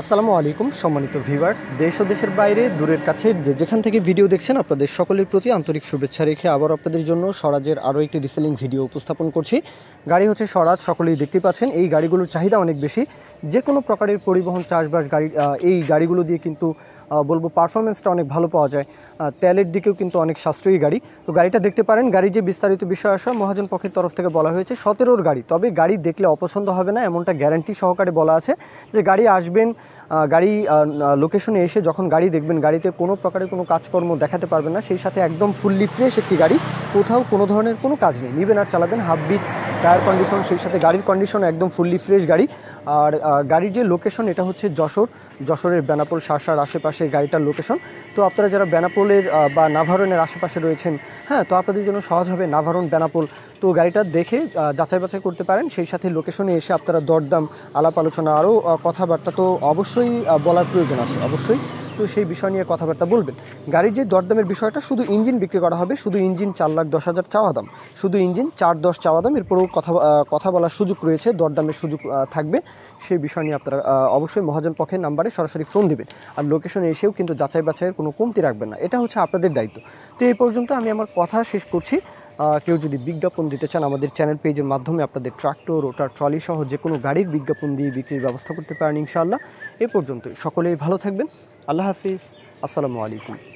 আসসালামু আলাইকুম সম্মানিত ভিউয়ার্স, দেশ ও দেশের বাইরে দূরের কাছে যেখান থেকে ভিডিও দেখছেন আপনাদের সকলের প্রতি আন্তরিক শুভেচ্ছা রেখে আবার আপনাদের জন্য স্বরাজের আরও একটি রিসেলিং ভিডিও উপস্থাপন করছি। গাড়ি হচ্ছে স্বরাজ, সকলেই দেখতে পাচ্ছেন। এই গাড়িগুলোর চাহিদা অনেক বেশি। যে কোনো প্রকারের পরিবহন চাষবাস গাড়ি, এই গাড়িগুলো দিয়ে কিন্তু বলবো পারফরমেন্সটা অনেক ভালো পাওয়া যায়। তেলের দিকেও কিন্তু অনেক সাশ্রয়ী গাড়ি। তো গাড়িটা দেখতে পারেন। গাড়ির যে বিস্তারিত বিষয় আসা মহাজন পক্ষের তরফ থেকে বলা হয়েছে 17-র গাড়ি, তবে গাড়ি দেখলে অপছন্দ হবে না এমনটা গ্যারান্টি সহকারে বলা আছে যে গাড়ি আসবেন, গাড়ি লোকেশনে এসে যখন গাড়ি দেখবেন গাড়িতে কোনো প্রকারের কোনো কাজকর্ম দেখাতে পারবেন না, সেই সাথে একদম ফুললি ফ্রেশ একটি গাড়ি, কোথাও কোনো ধরনের কোনো কাজ নেই, নেবেন আর চালাবেন। হাফবিট টায়ার কন্ডিশন, সেই সাথে গাড়ির কন্ডিশন একদম ফুললি ফ্রেশ গাড়ি। আর গাড়ির যে লোকেশন এটা হচ্ছে যশোরের বেনাপোল শাসার আশেপাশে গাড়িটার লোকেশন। তো আপনারা যারা বেনাপোলের বা নাভারনের আশেপাশে রয়েছেন, হ্যাঁ, তো আপনাদের জন্য সহজ হবে নাভারন বেনাপোল। তো গাড়িটা দেখে যাচাই বাছাই করতে পারেন। সেই সাথে লোকেশনে এসে আপনারা দরদাম আলাপ আলোচনা আরও কথাবার্তা তো অবশ্যই বলার প্রয়োজন আছে অবশ্যই। তো সেই বিষয় নিয়ে কথাবার্তা বলবেন। গাড়ির যে দরদামের বিষয়টা, শুধু ইঞ্জিন বিক্রি করা হবে, শুধু ইঞ্জিন 4,10,000 চাওয়া দাম, শুধু ইঞ্জিন 4,10 চাওয়া দাম। এরপরেও কথা বলার সুযোগ রয়েছে, দরদামের সুযোগ থাকবে। সেই বিষয় নিয়ে আপনারা অবশ্যই মহাজন পক্ষের নাম্বারে সরাসরি ফোন দেবেন। আর লোকেশনে এসেও কিন্তু যাচাই বাছাইয়ের কোনো কমতি রাখবেন না, এটা হচ্ছে আপনাদের দায়িত্ব। তো এই পর্যন্ত আমি আমার কথা শেষ করছি। কেউ যদি বিজ্ঞাপন দিতে চান আমাদের চ্যানেল পেজের মাধ্যমে আপনাদের ট্রাক্টর, রোটার, ট্রলি সহ যে কোনো গাড়ির বিজ্ঞাপন দিয়ে বিক্রির ব্যবস্থা করতে পারেন ইনশাআল্লাহ। এ পর্যন্তই, সকলেই ভালো থাকবেন। আল্লাহ হাফিজ, আসসালামু আলাইকুম।